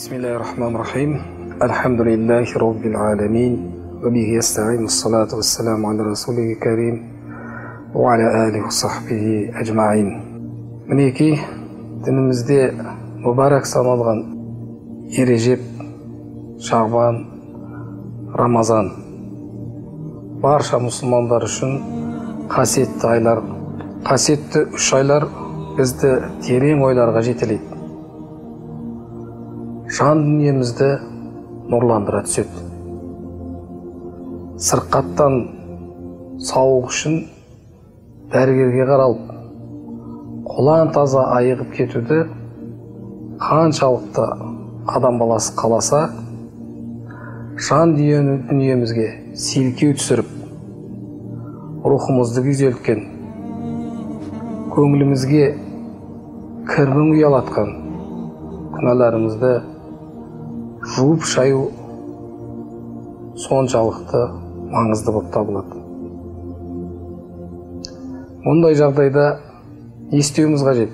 بسم الله الرحمن الرحيم الحمد لله رب العالمين وبه يستعين الصلاة والسلام على رسوله الكريم وعلى آله وصحبه أجمعين. Мінекей дінімізде мүбәрәк саналған Ережеп, Шағбан, Рамазан барша мұсылмандар үшін қасиетті айлар. Қасиетті үш айлар бізді терең ойларға жетелейді. Жан дүниемізді нұрландыра түседі. Сырқаттан сауығу үшін дәрігерге қаралып, қолан таза айығып кетуді қаншалықты адам баласы қаласа, жан дүниемізге селкеу түсіріп, рухымызды күйзелткен, көңілімізге кірбің ұялатқан күнәларымызды жуып шаю соншалықты маңызды болып табылады. Мұндай жағдайда не істеуіміз қажет?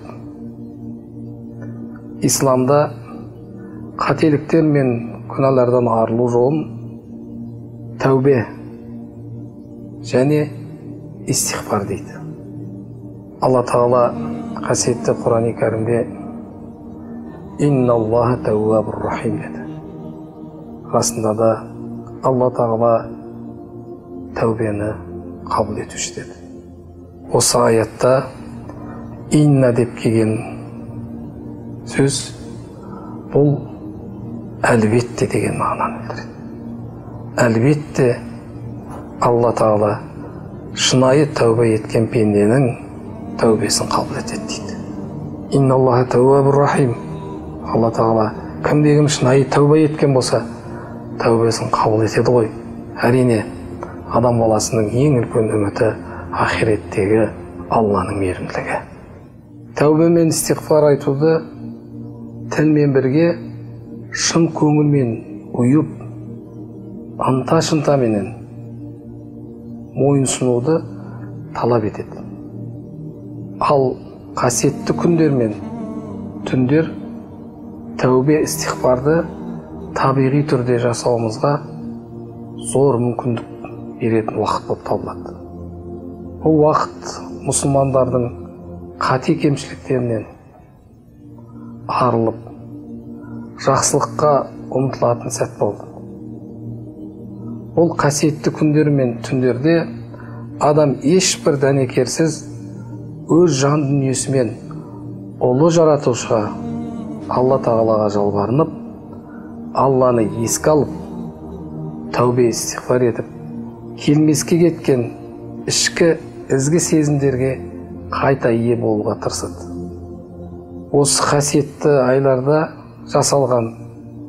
Исламда қателіктер мен күнәлардан арылу жолын тәубе және истихфар дейді. Алла Тағала қасиетті Құран-ы Кәрімде «Инна Аллаха тәуабур рахим» деді. Расында да Алла Тағала тәубені қабыл етуші деді. Осы аятта «инна» деп келген сөз бұл әлбетте деген мағынаны білдіреді. Әлбетте Алла Тағала шынайы тәубе еткен пенденің тәубесін қабыл етеді дейді. «Инна Аллаха тәуабур рахим». Алла Тағала кімде-кім шынайы тәубе еткен болса, тәубесін қабыл етеді ғой. Әрине, адам баласының ең үлкен үміті ақиреттегі Алланың мейірімділігі. Тәубе мен истиғфар айтуды тілмен бірге шын көңілмен ұйып, ынта-шынтаменен мойынсынуды талап етеді. Ал қасиетті күндер мен түндер тәубе истиғфарды табиғи түрде жасауымызға зор мүмкіндік беретін уақыт болып табылады. Бұл уақыт мұсылмандардың қате кемшіліктерінен арылып, жақсылыққа ұмтылатын сәт болды. Бұл қасиетті күндер мен түндерде адам ешбір дәнекерсіз өз жан дүниесімен ұлы жаратушыға Алла Тағалаға жалбарынып, Алланы еске алып, тәубе истиғфар етіп, келмеске кеткен ішкі ізгі сезімдерге қайта ие болуға тырысады. Осы қасиетті айларда жасалған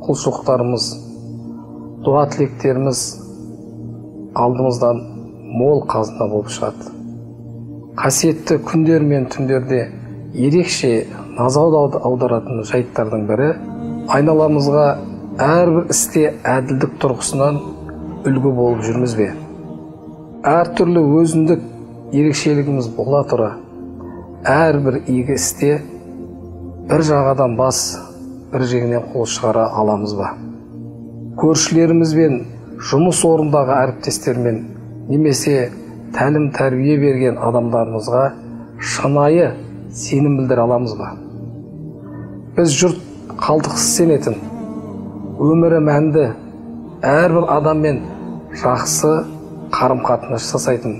құлшылықтарымыз, дуа тілектеріміз алдымыздан мол қазына болып шығады. Қасиетті күндер мен түндерде ерекше назар аударатын жайттардың бірі, айналамызға әрбір істе әділдік тұрғысынан үлгі болып жүрміз бе? Әртүрлі өзіндік ерекшелігіміз бола тұра, әрбір игі істе бір жағадан бас, бір жеңнен қол шығара аламыз ба? Көршілерімізбен, жұмыс орындағы әріптестермен, немесе тәлім тәрбие берген адамдарымызға шынайы сенім білдіре аламыз ба? Біз жұрт қалтқысыз сенетін, өмірі мәнді, әрбір адаммен жақсы қарым-қатынас жасайтын,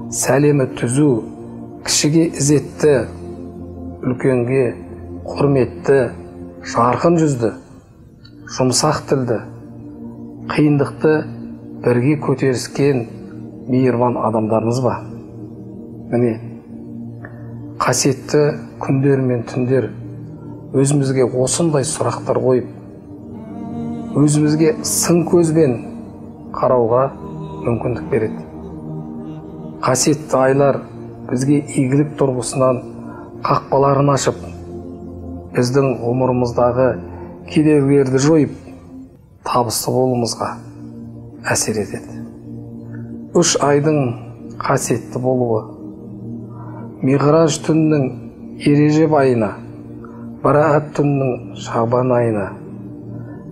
сәлемі түзу, кішіге ізетті, үлкенге құрметті, жарқын жүзді, жұмсақ тілді, қиындықты бірге көтеріскен мейірбан адамдарымыз ба? Міне, қасиетті күндер мен түндер өзімізге осындай сұрақтар қойып, өзімізге сын көзбен қарауға мүмкіндік береді. Қасиетті айлар бізге игілік тұрғысынан қақпаларын ашып, біздің ғұмырымыздағы кедергілерді жойып, табысты болуымызға әсер етеді. 3 айдың қасиетті болуы, Миғраж түнінің Ережеп айына, Бараат түнінің Шағбан айына,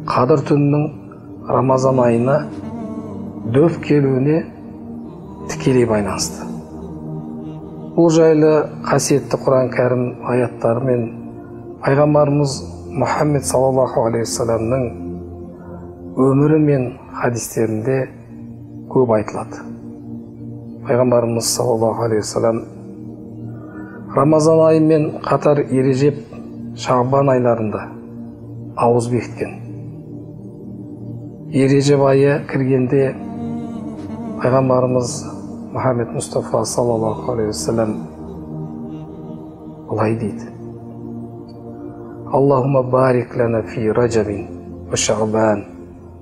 Қадыр түнінің Рамазан айына дөп келуіне тікелей байланысты. Бұл жайлы қасиетті Құран кәрім аяттары мен пайғамбарымыз Мұхаммед саллаллаху алейхи вассаламның өмірі мен хадистерінде көп айтылады. Пайғамбарымыз саллаллаху алейхи вассалам Рамазан айымен қатар Ережеп, Шағбан айларында ауыз бекіткен. Ережеп айы кіргенде пайғамбарымыз Мұхаммед Мұстафа саллаллаху алейхи вассалам былай дейді: Аллахума барик лана фи раджабин ва шағбан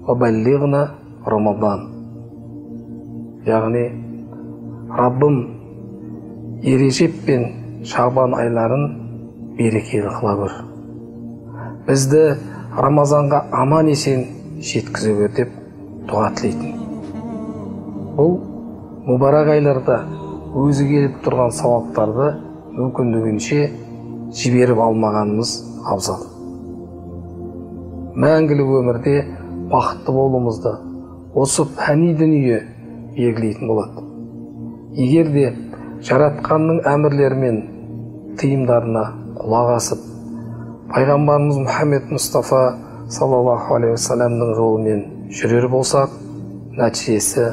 ва баллигна Рамадан. Яғни, Раббым Ережеп пен Шағбан айларын берекелі қыла көр. Бізді Рамазанға аман есен жеткізе көр деп дұға тілейтін. Бұл мұбарак айларда өзі келіп тұрған сауаптарды мүмкіндігінше жіберіп алмағанымыз абзал. Мәңгілік өмірде бақытты болуымызды осы пәни дүние белгілейтін болады. Егер де жаратқанның әмірлері мен тыйымдарына құлақ асып, пайғамбарымыз Мұхаммед Мұстафа саллаллаху алейхи вассаламның жолымен жүрер болсақ, нәтижесі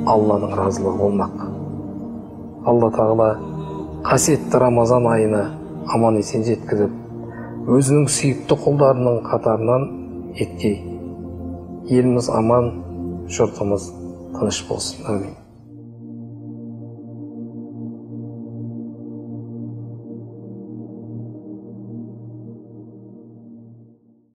Алланың разылығы болмақ. Алла тағала қасиетті Рамазан айына аман есен жеткізіп, өзінің сүйікті құлдарының қатарынан еткей. Еліміз аман, жұртымыз тыныш болсын. Амин.